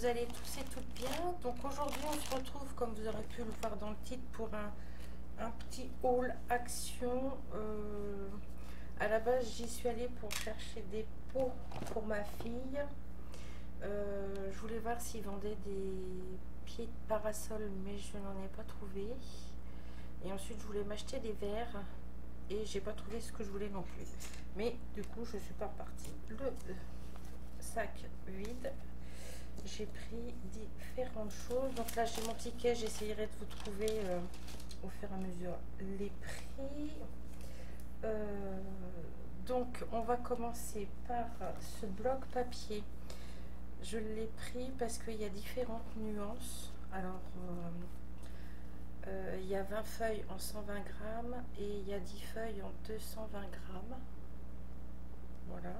allez tous et toutes bien. Donc aujourd'hui on se retrouve, comme vous aurez pu le voir dans le titre, pour un petit haul action. À la base j'y suis allée pour chercher des pots pour ma fille. Je voulais voir s'ils vendaient des pieds de parasol, mais je n'en ai pas trouvé. Et ensuite je voulais m'acheter des verres et j'ai pas trouvé ce que je voulais non plus. Mais du coup je suis pas repartie. Le sac vide. J'ai pris différentes choses. Donc là j'ai mon ticket, j'essayerai de vous trouver au fur et à mesure les prix. Donc on va commencer par ce bloc papier. Je l'ai pris parce qu'il y a différentes nuances. Alors il y a 20 feuilles en 120 grammes et il y a 10 feuilles en 220 grammes. Voilà.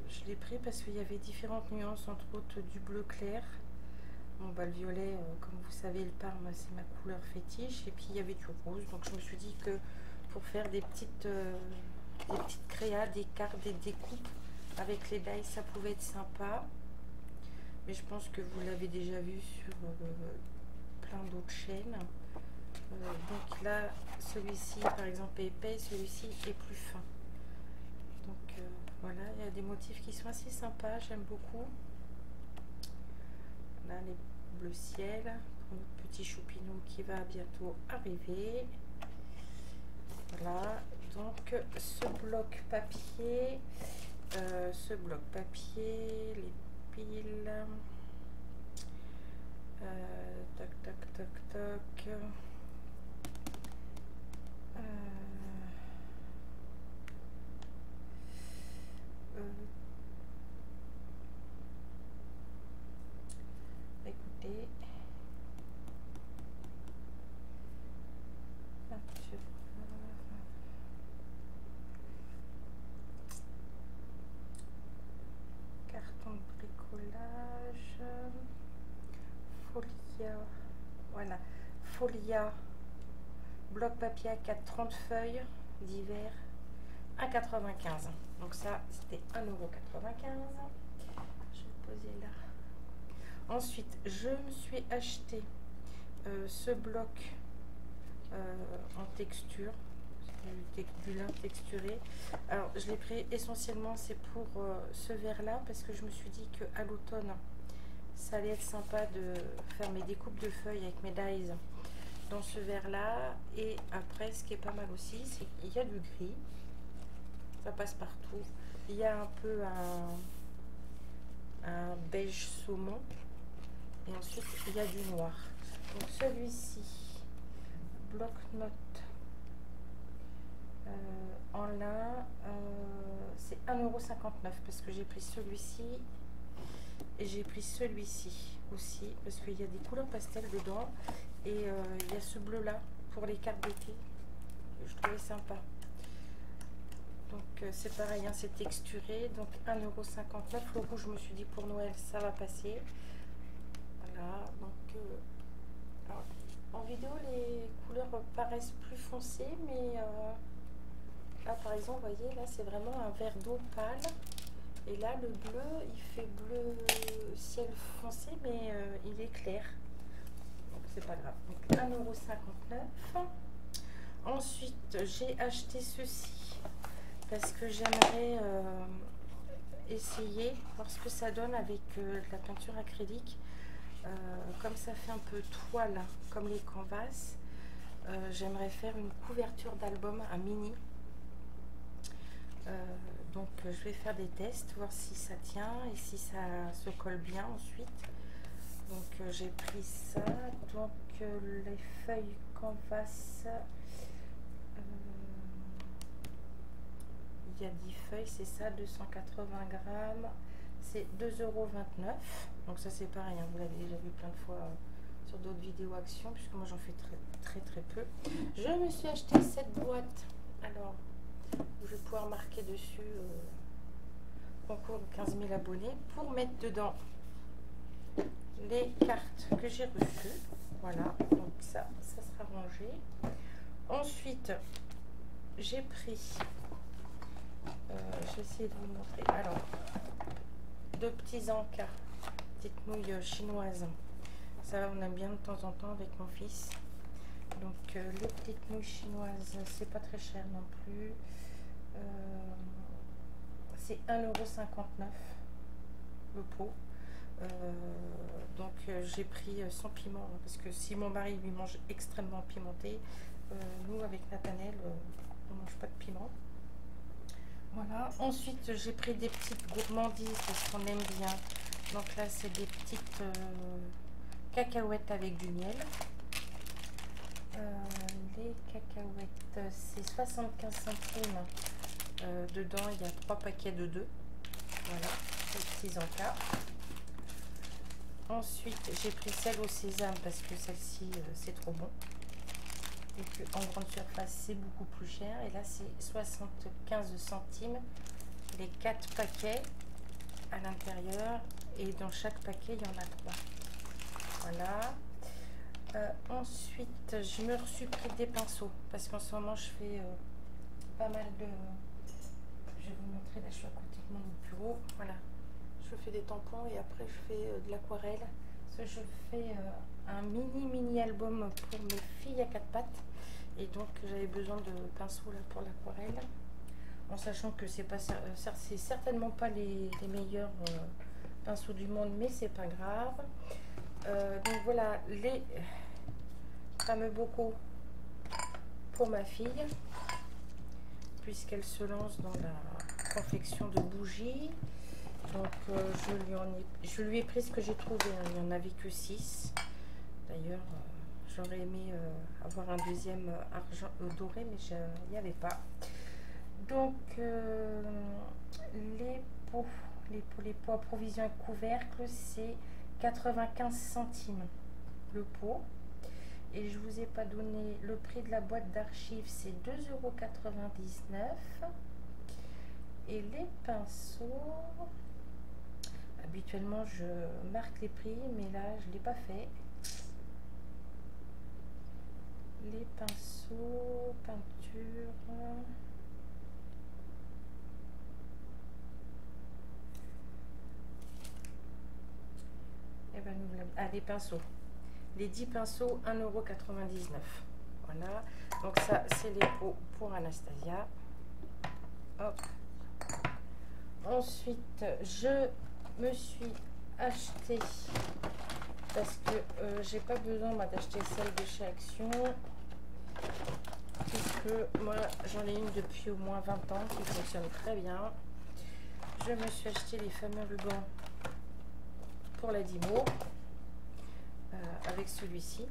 Je l'ai pris parce qu'il y avait différentes nuances, entre autres du bleu clair. Bon, bah, le violet, comme vous savez, le Parme, c'est ma couleur fétiche. Et puis il y avait du rose. Donc je me suis dit que pour faire des petites créas, des cartes, des découpes avec les dies, ça pouvait être sympa. Mais je pense que vous l'avez déjà vu sur plein d'autres chaînes. Donc là, celui-ci, par exemple, est épais, celui-ci est plus fin. Donc voilà, il y a des motifs qui sont assez sympas, j'aime beaucoup. Là, les bleus ciel, pour notre petit choupinou qui va bientôt arriver. Voilà, donc ce bloc papier, les piles, toc toc toc toc. Écoutez, carton de bricolage, Folia, voilà, Folia, bloc papier à 4, 30 feuilles d'hiver à 95. Donc ça, c'était 1,95 €. Je vais poser là. Ensuite, je me suis acheté ce bloc en texture, du lin texturé. Alors, je l'ai pris essentiellement, c'est pour ce verre-là, parce que je me suis dit qu'à l'automne, ça allait être sympa de faire mes découpes de feuilles avec mes dies dans ce verre-là. Et après, ce qui est pas mal aussi, c'est qu'il y a du gris. Ça passe partout. Il y a un peu un beige saumon. Et ensuite, il y a du noir. Donc celui-ci, bloc-notes en lin, c'est 1,59 € parce que j'ai pris celui-ci et j'ai pris celui-ci aussi parce qu'il y a des couleurs pastel dedans et il y a ce bleu-là pour les cartes d'été. Je trouvais sympa. Donc c'est pareil, hein, c'est texturé, donc 1,59 €. Le rouge, je me suis dit pour Noël, ça va passer. Voilà, donc alors, en vidéo, les couleurs paraissent plus foncées, mais là, par exemple, vous voyez, là, c'est vraiment un vert d'eau pâle. Et là, le bleu, il fait bleu ciel foncé, mais il est clair. Donc, c'est pas grave. Donc, 1,59 €. Ensuite, j'ai acheté ceci parce que j'aimerais essayer, voir ce que ça donne avec la peinture acrylique. Comme ça fait un peu toile, comme les canvas, j'aimerais faire une couverture d'album, un mini. Donc je vais faire des tests, voir si ça tient et si ça se colle bien ensuite. Donc j'ai pris ça. Donc les feuilles canvas, il y a 10 feuilles, c'est ça, 280 grammes, c'est 2,29 €. Donc ça c'est pareil, hein, vous l'avez déjà vu plein de fois sur d'autres vidéos action, puisque moi j'en fais très peu. Je me suis acheté cette boîte, alors je vais pouvoir marquer dessus concours de 15 000 abonnés, pour mettre dedans les cartes que j'ai reçues. Voilà, donc ça sera rangé. Ensuite, j'ai pris, je vais essayer de vous montrer. Alors, de petits encas, petites nouilles chinoises. Ça, on aime bien de temps en temps avec mon fils. Donc, les petites nouilles chinoises, c'est pas très cher non plus. C'est 1,59 € le pot. Donc, j'ai pris sans piment, parce que si mon mari lui mange extrêmement pimenté, nous, avec Nathanaël, on ne mange pas de piment. Voilà. Ensuite, j'ai pris des petites gourmandises parce qu'on aime bien. Donc là, c'est des petites cacahuètes avec du miel. Les cacahuètes, c'est 75 centimes. Dedans, il y a 3 paquets de 2. Voilà, les petits encas. Ensuite, j'ai pris celle au sésame parce que celle-ci, c'est trop bon. Et puis en grande surface, c'est beaucoup plus cher. Et là, c'est 75 centimes les 4 paquets à l'intérieur. Et dans chaque paquet, il y en a 3. Voilà. Ensuite, je me suis pris des pinceaux parce qu'en ce moment, je fais pas mal de... Je vais vous montrer, là, je suis à côté de mon bureau. Voilà. Je fais des tampons et après, je fais de l'aquarelle. Je fais un mini album pour mes filles à 4 pattes. Et donc, j'avais besoin de pinceaux là, pour l'aquarelle. En sachant que c'est certainement pas les meilleurs pinceaux du monde, mais c'est pas grave. Donc voilà, les fameux bocaux pour ma fille, puisqu'elle se lance dans la confection de bougies. Donc je lui ai pris ce que j'ai trouvé, hein. Il n'y en avait que 6. D'ailleurs, j'aurais aimé avoir un deuxième argent doré, mais il n'y avait pas. Donc les pots à provision et couvercle, c'est 95 centimes le pot. Et je vous ai pas donné le prix de la boîte d'archives, c'est 2,99 €. Et les pinceaux, habituellement je marque les prix, mais là je l'ai pas fait. Les pinceaux, peinture, et ben nous, les pinceaux, les 10 pinceaux, 1,99 €. Voilà, donc ça c'est les pots pour Anastasia. Hop. Ensuite, je me suis acheté, parce que j'ai pas besoin d'acheter celle de chez Action, puisque moi j'en ai une depuis au moins 20 ans qui fonctionne très bien. Je me suis acheté les fameux rubans pour la Dimo avec celui-ci.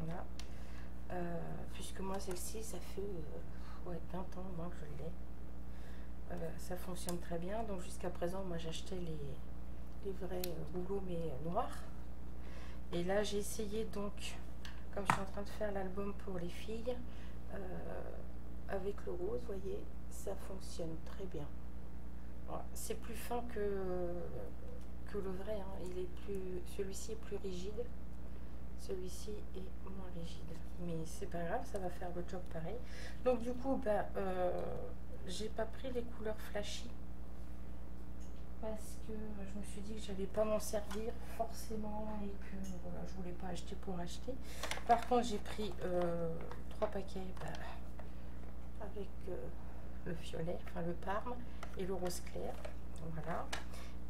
Voilà. Puisque moi celle-ci, ça fait 20 ans moins que je l'ai. Ça fonctionne très bien. Donc jusqu'à présent, moi j'achetais les vrais rouleaux mais noirs. Et là j'ai essayé, donc comme je suis en train de faire l'album pour les filles, avec le rose, vous voyez, ça fonctionne très bien. Voilà. C'est plus fin que le vrai, hein. Celui-ci est plus rigide, celui-ci est moins rigide, mais c'est pas grave, ça va faire le job pareil. Donc du coup, j'ai pas pris les couleurs flashy parce que je me suis dit que j'allais pas m'en servir forcément et que voilà, je voulais pas acheter pour acheter. Par contre, j'ai pris 3 paquets avec le violet, enfin le parme et le rose clair. Voilà.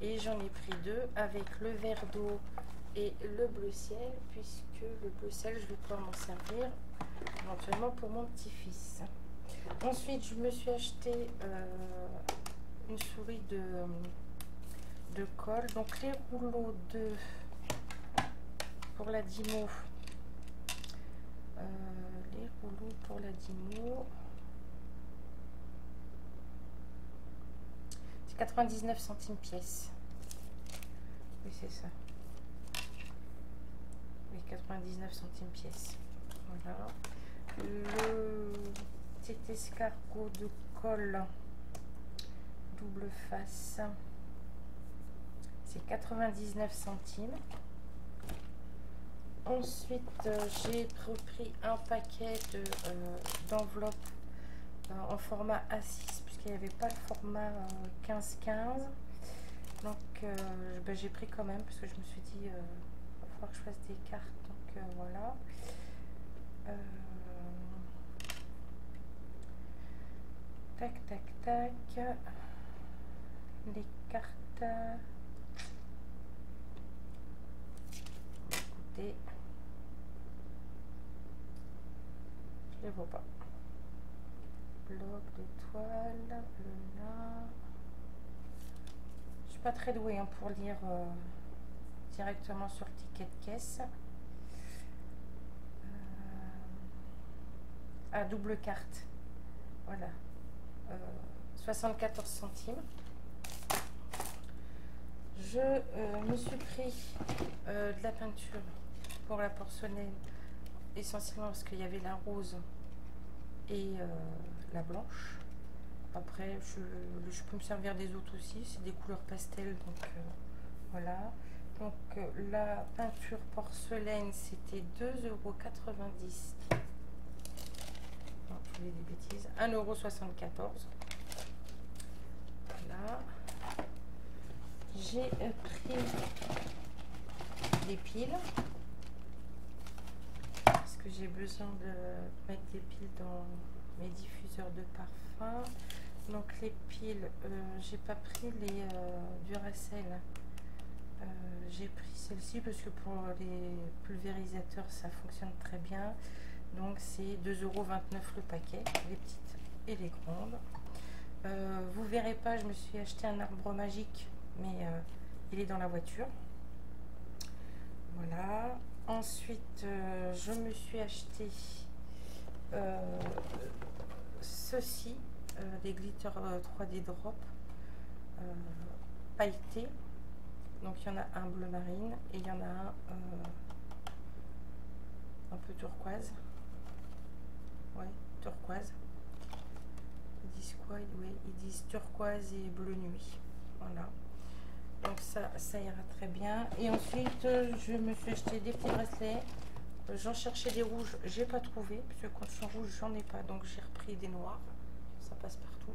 Et j'en ai pris 2 avec le vert d'eau et le bleu ciel, puisque le bleu ciel, je vais pouvoir m'en servir éventuellement pour mon petit-fils. Ensuite, je me suis acheté une souris de colle. Donc, les rouleaux pour la Dimo. Les rouleaux pour la Dimo. C'est 99 centimes pièce. Oui, c'est ça. Oui, 99 centimes pièce. Voilà. Le petit escargot de colle double face, c'est 99 centimes. Ensuite, j'ai repris un paquet d'enveloppes en format A6, puisqu'il n'y avait pas le format 15-15. Donc ben, j'ai pris quand même parce que je me suis dit il va falloir que je fasse des cartes. Donc voilà. Tac tac tac. Les cartes. Écoutez, je les vois pas. Bloc d'étoiles, le nain. Je suis pas très douée hein, pour lire directement sur le ticket de caisse. Ah, double carte. Voilà. 74 centimes. Je me suis pris de la peinture pour la porcelaine, essentiellement parce qu'il y avait la rose et la blanche. Après, je peux me servir des autres aussi, c'est des couleurs pastel, donc voilà. Donc la peinture porcelaine, c'était 2,90 €. Non, je voulais des bêtises. 1,74 €. Voilà. J'ai pris des piles parce que j'ai besoin de mettre des piles dans mes diffuseurs de parfum. Donc les piles, j'ai pas pris les Duracell. J'ai pris celle-ci parce que pour les pulvérisateurs ça fonctionne très bien. Donc c'est 2,29 € le paquet, les petites et les grandes. Vous verrez pas, je me suis acheté un arbre magique, mais il est dans la voiture. Voilà. Ensuite, je me suis acheté ceci, les glitter 3D drop pailletés. Donc il y en a un bleu marine et il y en a un peu turquoise. Ouais, turquoise. Ils disent quoi? Oui, ils disent turquoise et bleu nuit. Voilà. Donc ça ira très bien. Et ensuite, je me suis acheté des petits bracelets. J'en cherchais des rouges, j'ai pas trouvé, parce que quand ils sont rouges, j'en ai pas. Donc j'ai repris des noirs. Ça passe partout.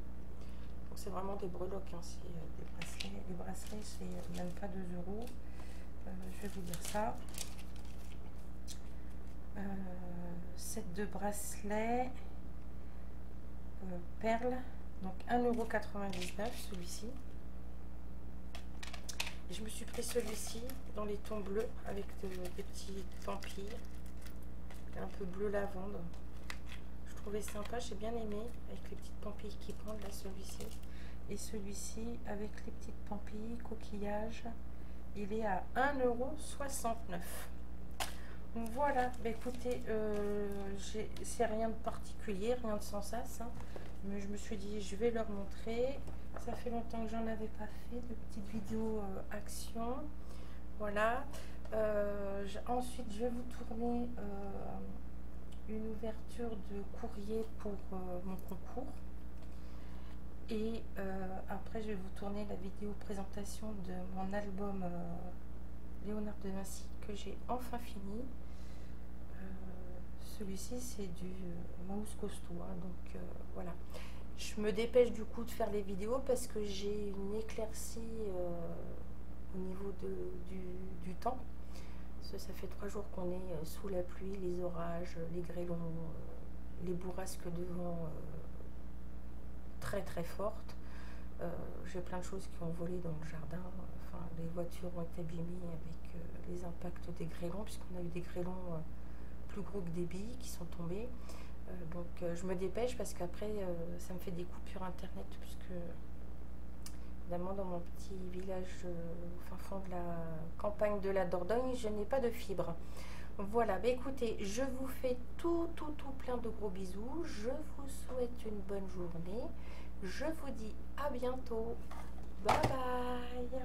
Donc c'est vraiment des breloques, hein, c'est des bracelets. Les bracelets, c'est même pas 2 €. Je vais vous dire ça. Set de bracelets perles, donc 1,99 € celui-ci. Je me suis pris celui-ci dans les tons bleus avec des petits pampilles, un peu bleu lavande. Je trouvais sympa, j'ai bien aimé avec les petites pampilles qui pendent là, celui-ci. Et celui-ci avec les petites pampilles, coquillages, il est à 1,69 €. Donc voilà, bah écoutez, c'est rien de particulier, rien de sans sas, hein, mais je me suis dit je vais leur montrer. Ça fait longtemps que j'en avais pas fait de petites vidéos action. Voilà. Ensuite, je vais vous tourner une ouverture de courrier pour mon concours. Et après, je vais vous tourner la vidéo présentation de mon album Léonard de Vinci que j'ai enfin fini. Celui-ci, c'est du mouse costaud, hein, donc voilà. Je me dépêche du coup de faire les vidéos parce que j'ai une éclaircie au niveau du temps. Ça fait 3 jours qu'on est sous la pluie, les orages, les grêlons, les bourrasques de vent très très fortes. J'ai plein de choses qui ont volé dans le jardin. Enfin, les voitures ont été abîmées avec les impacts des grêlons, puisqu'on a eu des grêlons plus gros que des billes qui sont tombés. Donc je me dépêche parce qu'après ça me fait des coupures internet, puisque évidemment dans mon petit village au fin fond de la campagne de la Dordogne, je n'ai pas de fibre. Voilà, bah écoutez, je vous fais tout plein de gros bisous. Je vous souhaite une bonne journée. Je vous dis à bientôt. Bye bye.